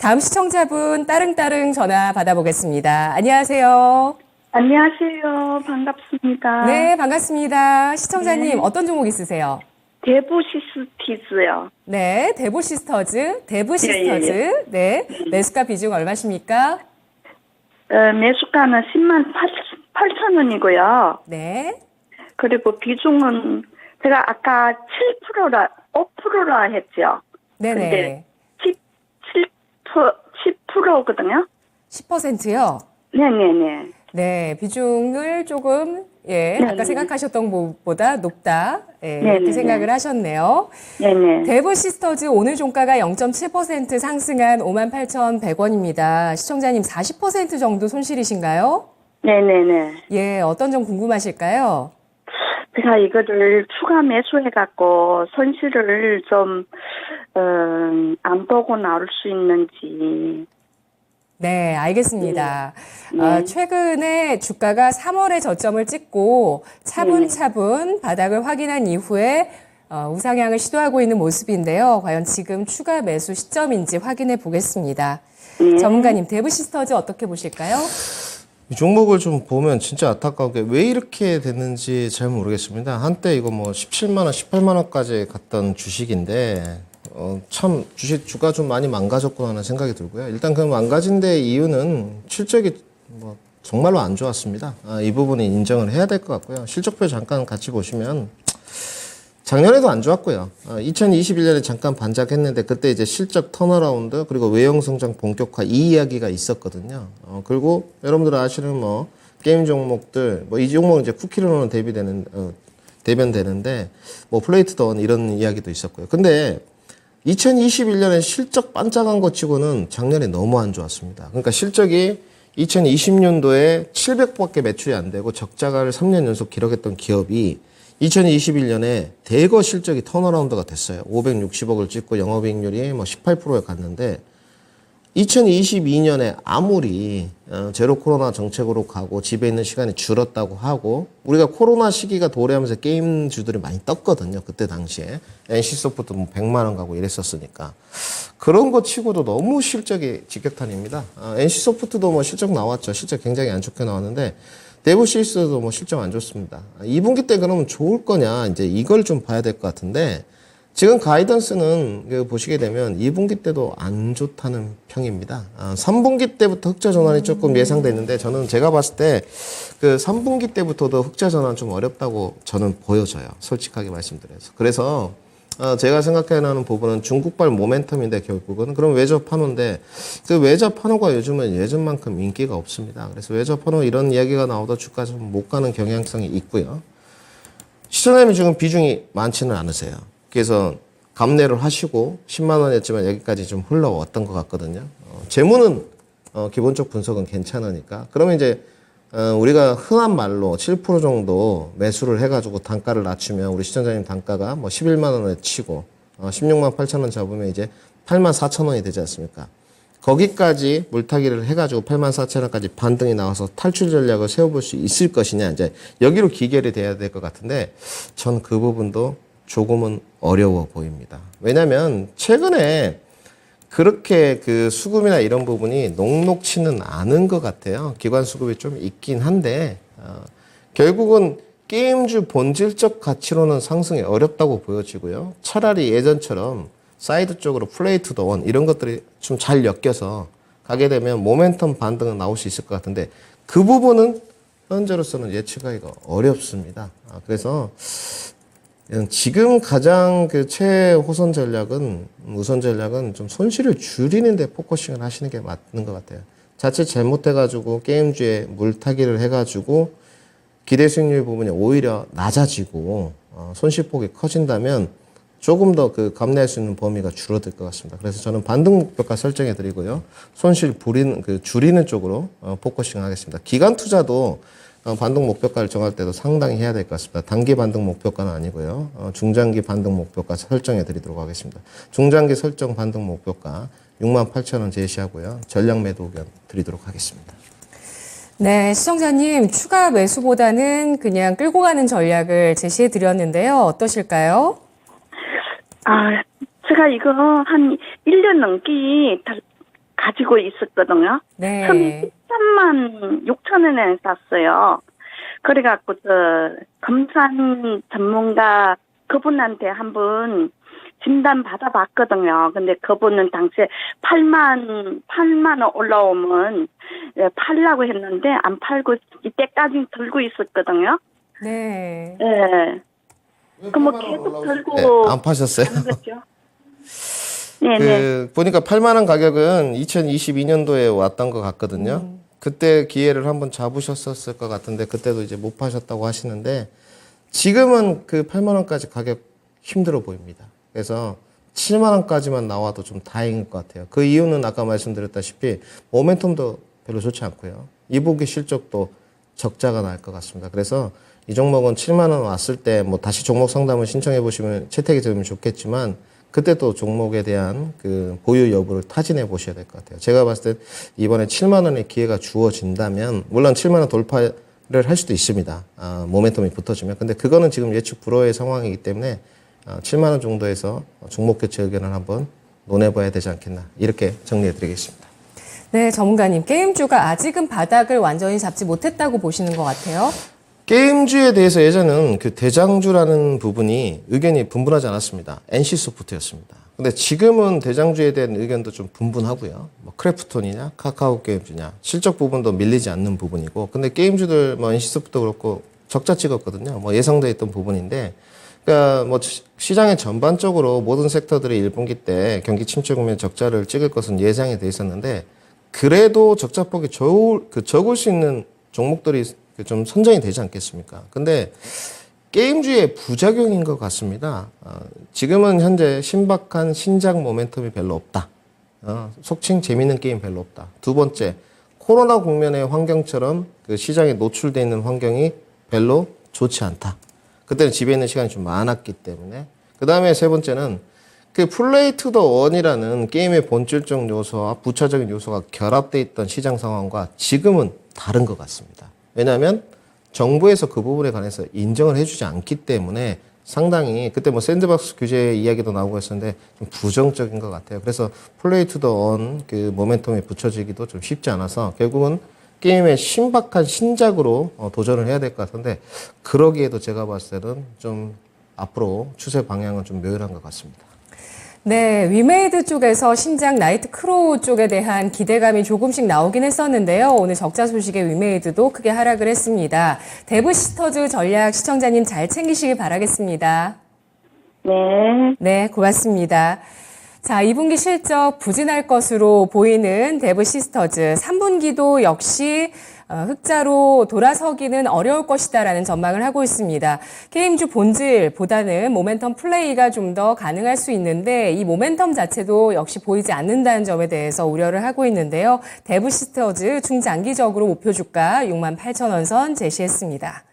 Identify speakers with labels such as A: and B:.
A: 다음 시청자분 따릉따릉 전화 받아보겠습니다. 안녕하세요.
B: 안녕하세요. 반갑습니다.
A: 네, 반갑습니다. 시청자님,
B: 네.
A: 어떤 종목 있으세요?
B: 대부시스티즈요.
A: 네, 대부시스터즈.
B: 예.
A: 네, 매수가 비중 얼마십니까?
B: 매수가는 10만 8천 원이고요.
A: 네,
B: 그리고 비중은 제가 아까 5%라 했죠.
A: 네네.
B: 10%거든요.
A: 10%요?
B: 네네네.
A: 네, 비중을 조금, 아까 생각하셨던 것보다 높다.
B: 네네네.
A: 이렇게 생각을 하셨네요.
B: 네네.
A: 대부시스터즈 오늘 종가가 0.7% 상승한 58,100원입니다. 시청자님 40% 정도 손실이신가요?
B: 네네네.
A: 예, 어떤 점 궁금하실까요?
B: 제가 이거를 추가 매수해갖고 손실을 좀, 안 보고 나올 수 있는지.
A: 네, 알겠습니다.
B: 네.
A: 최근에 주가가 3월에 저점을 찍고 차분차분 바닥을 확인한 이후에 우상향을 시도하고 있는 모습인데요. 과연 지금 추가 매수 시점인지 확인해 보겠습니다.
B: 네.
A: 전문가님, 대부시스터즈 어떻게 보실까요?
C: 이 종목을 좀 보면 진짜 안타까운게 왜 이렇게 됐는지 잘 모르겠습니다. 한때 이거 뭐 17만 원, 18만 원까지 갔던 주식인데 참 주가 좀 많이 망가졌구나 하는 생각이 들고요. 일단 그 망가진 데 이유는 실적이 뭐 정말로 안 좋았습니다. 이 부분은 인정을 해야 될 것 같고요. 실적표 잠깐 같이 보시면 작년에도 안 좋았고요. 2021년에 잠깐 반짝했는데 그때 이제 실적 턴어라운드 그리고 외형 성장 본격화 이 이야기가 있었거든요. 그리고 여러분들 아시는 뭐 게임 종목들 뭐 이 종목은 이제 쿠키로는 대변되는데 뭐 플레이트 던 이런 이야기도 있었고요. 근데 2021년에 실적 반짝한 것 치고는 작년에 너무 안 좋았습니다. 그러니까 실적이 2020년도에 700밖에 매출이 안 되고 적자를 3년 연속 기록했던 기업이 2021년에 대거 실적이 턴어라운드가 됐어요. 560억을 찍고 영업이익률이 뭐 18%에 갔는데 2022년에 아무리 제로 코로나 정책으로 가고 집에 있는 시간이 줄었다고 하고 우리가 코로나 시기가 도래하면서 게임주들이 많이 떴거든요. 그때 당시에 NC소프트 뭐 100만 원 가고 이랬었으니까 그런 거 치고도 너무 실적이 직격탄입니다. NC소프트도 뭐 실적 나왔죠. 실적 굉장히 안 좋게 나왔는데 대부시스도 뭐 실적 안 좋습니다. 2분기 때 그러면 좋을 거냐 이제 이걸 좀 봐야 될 것 같은데 지금 가이던스는 보시게 되면 2분기 때도 안 좋다는 평입니다. 3분기 때부터 흑자 전환이 조금 예상됐는데 저는 제가 봤을 때 그 3분기 때부터도 흑자 전환 좀 어렵다고 저는 보여져요. 솔직하게 말씀드려서. 그래서 제가 생각하는 부분은 중국발 모멘텀인데 결국은 그럼 외저 판호인데 그 외저 판호가 요즘은 예전만큼 인기가 없습니다. 그래서 외저 판호 이런 이야기가 나오다 주가 좀 못 가는 경향성이 있고요. 시청자님이 지금 비중이 많지는 않으세요. 그래서 감내를 하시고 10만 원이었지만 여기까지 좀 흘러왔던 것 같거든요. 재무는 기본적 분석은 괜찮으니까 그러면 이제 우리가 흔한 말로 7% 정도 매수를 해가지고 단가를 낮추면 우리 시청자님 단가가 뭐 11만 원을 치고 16만 8천 원 잡으면 이제 8만 4천 원이 되지 않습니까? 거기까지 물타기를 해가지고 8만 4천 원까지 반등이 나와서 탈출 전략을 세워볼 수 있을 것이냐 이제 여기로 기결이 돼야 될 것 같은데 전 그 부분도 조금은 어려워 보입니다. 왜냐하면 최근에 그렇게 그 수급이나 이런 부분이 녹록치는 않은 것 같아요. 기관 수급이 좀 있긴 한데 결국은 게임주 본질적 가치로는 상승이 어렵다고 보여지고요. 차라리 예전처럼 사이드 쪽으로 플레이트 원 이런 것들이 좀 잘 엮여서 가게 되면 모멘텀 반등은 나올 수 있을 것 같은데 그 부분은 현재로서는 예측하기가 어렵습니다. 그래서 지금 가장 그 최우선 전략은 좀 손실을 줄이는 데 포커싱을 하시는 게 맞는 것 같아요. 자칫 잘못해가지고 게임주에 물타기를 해가지고 기대 수익률 부분이 오히려 낮아지고 손실폭이 커진다면 조금 더 그 감내할 수 있는 범위가 줄어들 것 같습니다. 그래서 저는 반등 목표가 설정해 드리고요. 손실 줄이는 쪽으로 포커싱 하겠습니다. 기간 투자도 반등 목표가를 정할 때도 상당히 해야 될 것 같습니다. 단기 반등 목표가는 아니고요. 중장기 반등 목표가 설정해 드리도록 하겠습니다. 중장기 설정 반등 목표가 6만 8천 원 제시하고요. 전량 매도 의견 드리도록 하겠습니다.
A: 네, 시청자님 추가 매수보다는 그냥 끌고 가는 전략을 제시해 드렸는데요. 어떠실까요?
B: 제가 이거 한 1년 넘게 버티고 있었거든요.
A: 네.
B: 13만 6천 원에 샀어요. 그래갖고 검산 전문가 그분한테 한번 진단 받아봤거든요. 근데 그분은 당시에 8만 원 올라오면 팔라고 했는데 안 팔고 이때까지 들고 있었거든요.
A: 네.
B: 네. 그럼 뭐 계속 들고
C: 네, 안 파셨어요?
B: 가는 거죠. 네네.
C: 보니까 8만 원 가격은 2022년도에 왔던 것 같거든요. 그때 기회를 한번 잡으셨었을 것 같은데 그때도 이제 못 파셨다고 하시는데 지금은 그 8만 원까지 가격 힘들어 보입니다. 그래서 7만 원까지만 나와도 좀 다행일 것 같아요. 그 이유는 아까 말씀드렸다시피 모멘텀도 별로 좋지 않고요. 2분기 실적도 적자가 날 것 같습니다. 그래서 이 종목은 7만 원 왔을 때 뭐 다시 종목 상담을 신청해 보시면 채택이 되면 좋겠지만 그때 또 종목에 대한 그 보유 여부를 타진해 보셔야 될 것 같아요. 제가 봤을 때 이번에 7만 원의 기회가 주어진다면 물론 7만 원 돌파를 할 수도 있습니다. 모멘텀이 붙어지면. 근데 그거는 지금 예측 불허의 상황이기 때문에 7만 원 정도에서 종목 교체 의견을 한번 논해봐야 되지 않겠나 이렇게 정리해 드리겠습니다.
A: 네, 전문가님. 게임주가 아직은 바닥을 완전히 잡지 못했다고 보시는 것 같아요.
C: 게임주에 대해서 예전은 그 대장주라는 부분이 의견이 분분하지 않았습니다. NC소프트였습니다. 근데 지금은 대장주에 대한 의견도 좀 분분하고요. 뭐 크래프톤이냐, 카카오 게임주냐, 실적 부분도 밀리지 않는 부분이고, 근데 게임주들 뭐 NC소프트도 그렇고 적자 찍었거든요. 뭐 예상돼 있던 부분인데, 그러니까 뭐 시장의 전반적으로 모든 섹터들이 1분기 때 경기 침체 국면 적자를 찍을 것은 예상이 돼 있었는데, 그래도 적자폭이 적을 수 있는 종목들이 좀 선정이 되지 않겠습니까? 근데 게임주의 부작용인 것 같습니다. 지금은 현재 신박한 신작 모멘텀이 별로 없다. 속칭 재밌는 게임 별로 없다. 두 번째, 코로나 국면의 환경처럼 그 시장에 노출되어 있는 환경이 별로 좋지 않다. 그때는 집에 있는 시간이 좀 많았기 때문에. 그 다음에 세 번째는 그 플레이 투 더 원이라는 게임의 본질적 요소와 부차적인 요소가 결합되어 있던 시장 상황과 지금은 다른 것 같습니다. 왜냐하면 정부에서 그 부분에 관해서 인정을 해주지 않기 때문에 상당히 그때 뭐 샌드박스 규제 이야기도 나오고 했었는데 좀 부정적인 것 같아요. 그래서 플레이 투 더 원 그 모멘텀에 붙여지기도 좀 쉽지 않아서 결국은 게임의 신박한 신작으로 도전을 해야 될 것 같은데 그러기에도 제가 봤을 때는 좀 앞으로 추세 방향은 좀 묘연한 것 같습니다.
A: 네, 위메이드 쪽에서 신작 나이트 크로우 쪽에 대한 기대감이 조금씩 나오긴 했었는데요. 오늘 적자 소식에 위메이드도 크게 하락을 했습니다. 데브시스터즈 전략 시청자님 잘 챙기시길 바라겠습니다.
B: 네.
A: 네, 고맙습니다. 자, 2분기 실적 부진할 것으로 보이는 데브시스터즈 3분기도 역시 흑자로 돌아서기는 어려울 것이다라는 전망을 하고 있습니다. 게임주 본질보다는 모멘텀 플레이가 좀 더 가능할 수 있는데 이 모멘텀 자체도 역시 보이지 않는다는 점에 대해서 우려를 하고 있는데요. 데브시스터즈 중장기적으로 목표 주가 68,000원 선 제시했습니다.